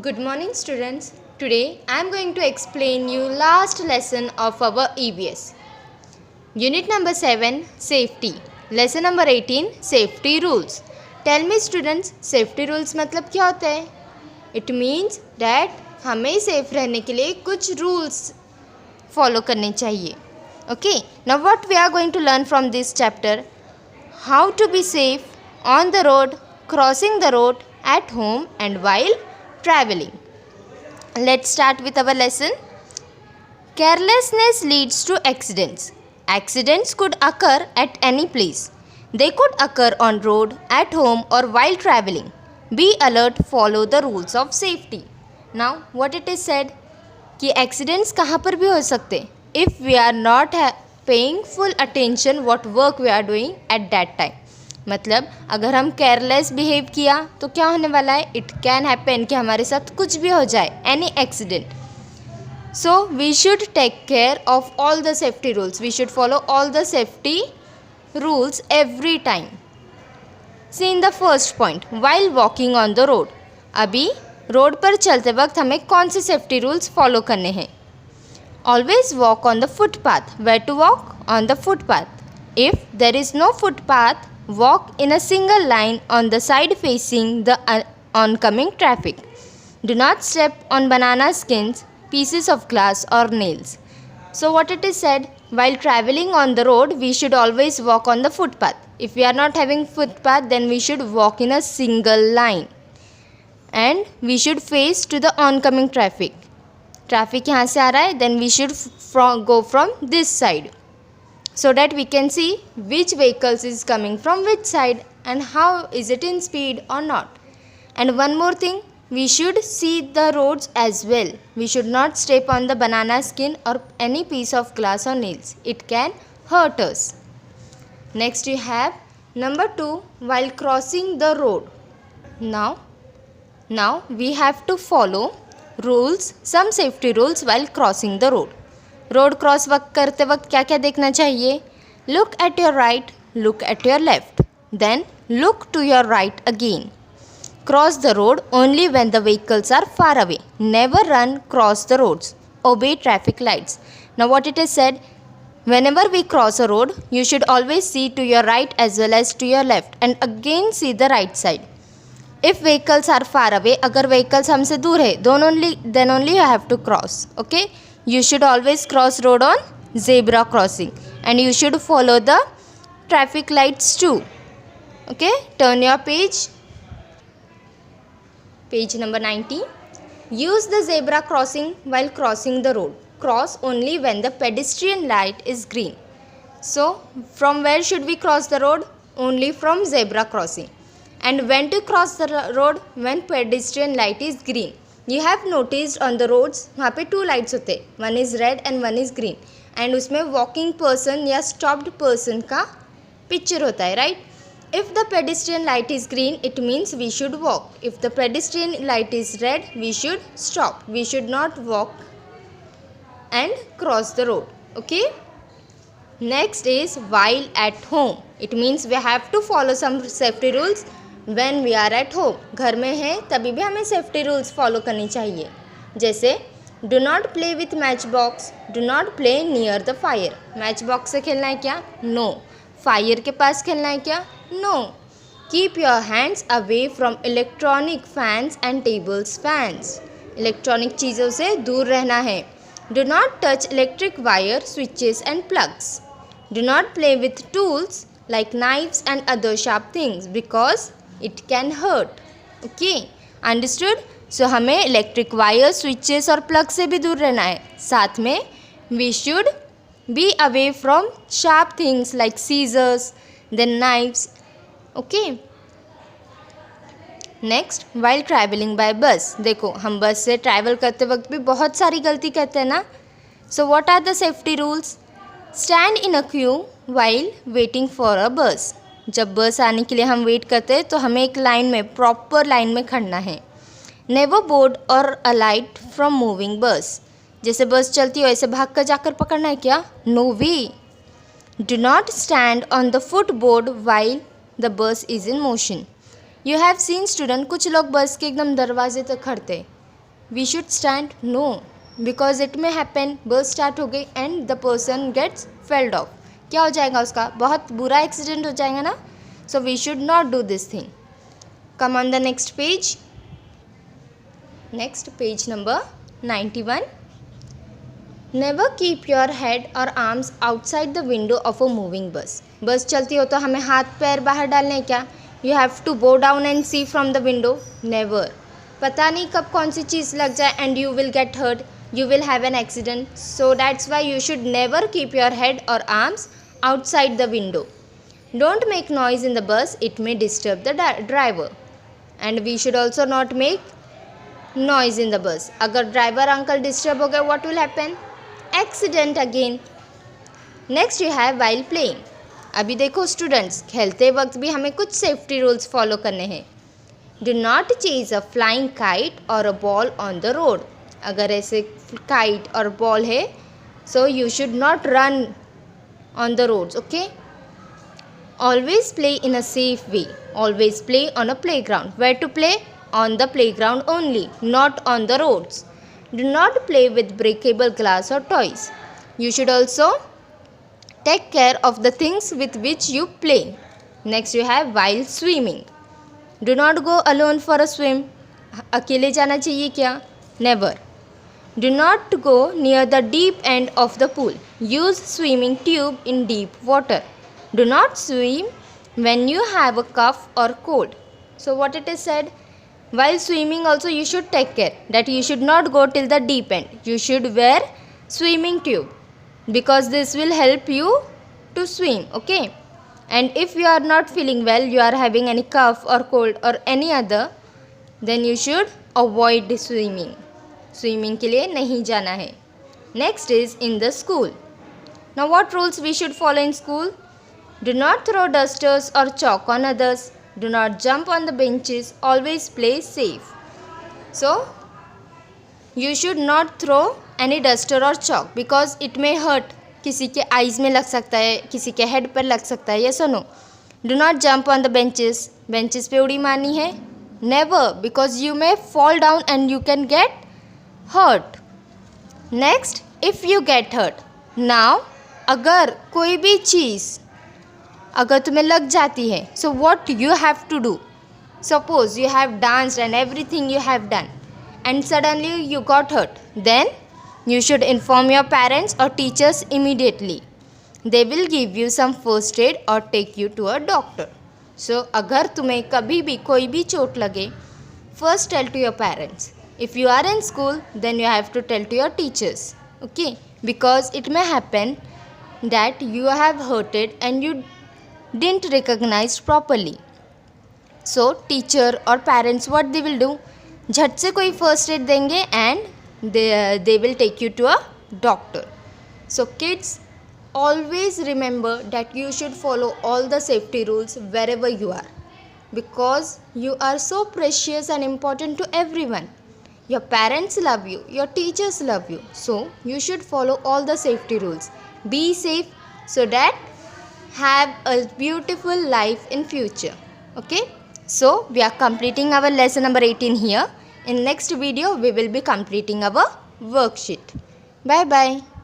Good morning students. Today I am going to explain you last lesson of our EVS. Unit number 7 Safety. Lesson number 18 Safety Rules. Tell me students, safety rules मतलब क्या होता है? It means that हमें safe रहने के लिए कुछ rules follow करने चाहिए. Okay. Now what we are going to learn from this chapter? How to be safe on the road, crossing the road, at home and while traveling. Let's start with our lesson. Carelessness leads to accidents. Accidents could occur at any place. They could occur on road, at home or while traveling. Be alert, follow the rules of safety. Now what it is said कि accidents कहाँ पर भी हो सकते if we are not paying full attention what work we are doing at that time. मतलब अगर हम careless behave किया तो क्या होने वाला है? इट कैन हैपन कि हमारे साथ कुछ भी हो जाए, any accident. So we should take care of all the safety rules. We should follow all the safety rules every time. See in the first point, while walking on the road. अभी road पर चलते वक्त हमें कौन से safety rules follow करने हैं? Always walk on the footpath. Where to walk? On the footpath. If there is no footpath, walk in a single line on the side facing the oncoming traffic. Do not step on banana skins, pieces of glass or nails. So what it is said, while traveling on the road we should always walk on the footpath. If we are not having footpath then we should walk in a single line and we should face to the oncoming traffic. Traffic यहाँ से आ रहा है, then we should go from this side, so that we can see which vehicles is coming from which side and how is it in speed or not. And one more thing, we should see the roads as well. We should not step on the banana skin or any piece of glass or nails. It can hurt us. Next you have number 2, while crossing the road. Now we have to follow rules, some safety rules while crossing the road. Road cross करते वक्त क्या क्या देखना चाहिए? Look at your right, look at your left, then look to your right again. Cross the road only when the vehicles are far away. Never run cross the roads. Obey traffic lights. Now what it is said, whenever we cross a road you should always see to your right as well as to your left and again see the right side. If vehicles are far away, अगर vehicles हमसे दूर है then only you have to cross. Okay. You should always cross road on zebra crossing and you should follow the traffic lights too. Okay, turn your page number 19. Use the zebra crossing while crossing the road. Cross only when the pedestrian light is green. So from where should we cross the road? Only from zebra crossing. And when to cross the road? When pedestrian light is green. You have noticed on the roads वहाँ पे 2 lights होते हैं, one is red and one is green, and उसमें walking person या stopped person का picture होता है, right? If the pedestrian light is green, it means we should walk. If the pedestrian light is red, we should stop. We should not walk and cross the road. Okay? Next is while at home. It means we have to follow some safety rules. When we are at home, घर में है तभी भी हमें safety rules follow करनी चाहिए. जैसे do not play with match box, do not play near the fire. Match box से खेलना है क्या? नो. फायर के पास खेलना है क्या? No. Keep your hands away from electronic fans and tables fans. Electronic चीज़ों से दूर रहना है. Do not touch electric wire, switches and plugs. Do not play with tools like knifes and other sharp things because it can hurt. Okay, understood? So हमें electric wire, switches और plug से भी दूर रहना है. साथ में we should be away from sharp things like scissors, then knives. Okay. Next, while traveling by bus. देखो हम बस से ट्रैवल करते वक्त भी बहुत सारी गलती करते हैं ना. So what are the safety rules? Stand in a queue while waiting for a bus. जब बस आने के लिए हम वेट करते हैं तो हमें एक लाइन में, प्रॉपर लाइन में खड़ना है. नेवर बोर्ड और अलाइट फ्रॉम मूविंग बस. जैसे बस चलती हो ऐसे भाग कर जाकर पकड़ना है क्या? No way. Do not stand on the foot board while the bus is in motion. You have seen student, कुछ लोग बस के एकदम दरवाजे तक खड़ते, we should stand? No, because it may happen bus start हो गई and the person gets felled off. क्या हो जाएगा उसका? बहुत बुरा एक्सीडेंट हो जाएगा ना. So we should not do this thing. Come on the next page. Next page number 91. Never keep your head or arms outside the window of a moving bus. बस चलती हो तो हमें हाथ पैर बाहर डालने हैं क्या? You have to bow down and see from the window. Never. पता नहीं कब कौन सी चीज़ लग जाए and you will get hurt. You will have an accident. So that's why you should never keep your head or arms outside the window. Don't make noise in the bus. It may disturb the driver. And we should also not make noise in the bus. अगर driver uncle disturb हो गए, what will happen? Accident again. Next you have while playing. अभी देखो students, खेलते वक्त भी हमें कुछ सेफ्टी रूल्स फॉलो करने हैं. Do not chase a flying kite और a ball on the road. अगर ऐसे काइट और बॉल है, so you should not run on the roads. Okay. Always play in a safe way. Always play on a play ground. Where to play? On the play ground only, not on the roads. Do not play with breakable glass or toys. You should also take care of the things with which you play. Next you have while swimming. Do not go alone for a swim. अकेले जाना चाहिए क्या? Never. Do not go near the deep end of the pool. Use swimming tube in deep water. Do not swim when you have a cough or cold. So what it is said? While swimming also you should take care that you should not go till the deep end. You should wear swimming tube because this will help you to swim. Okay. And if you are not feeling well, you are having any cough or cold or any other, then you should avoid swimming. Swimming के लिए नहीं जाना है. Next is in the school. Now what rules we should follow in school? Do not throw dusters or chalk on others. Do not jump on the benches. Always play safe. So you should not throw any duster or chalk because it may hurt. किसी के eyes में लग सकता है, किसी के head पर लग सकता है. Yes or no? Do not jump on the benches. Benches पे उड़ी मारनी है? Never, because you may fall down and you can get hurt. Next, if you get hurt. Now, अगर कोई भी चीज़ अगर तुम्हें लग जाती है, so what you have to do. Suppose you have danced and everything you have done and suddenly you got hurt, then you should inform your parents और teachers immediately. They will give you some first aid और take you to a doctor. So अगर तुम्हें कभी भी कोई भी चोट लगे, first tell to your parents. If you are in school, then you have to tell to your teachers. Okay, because it may happen that you have hurted and you didn't recognize properly. So teacher or parents what they will do? झट से कोई first aid देंगे and they will take you to a doctor. So kids, always remember that you should follow all the safety rules wherever you are, because you are so precious and important to everyone. Your parents love you, your teachers love you, so you should follow all the safety rules. Be safe so that have a beautiful life in future. Okay, so we are completing our lesson number 18 here. In next video we will be completing our worksheet. Bye bye.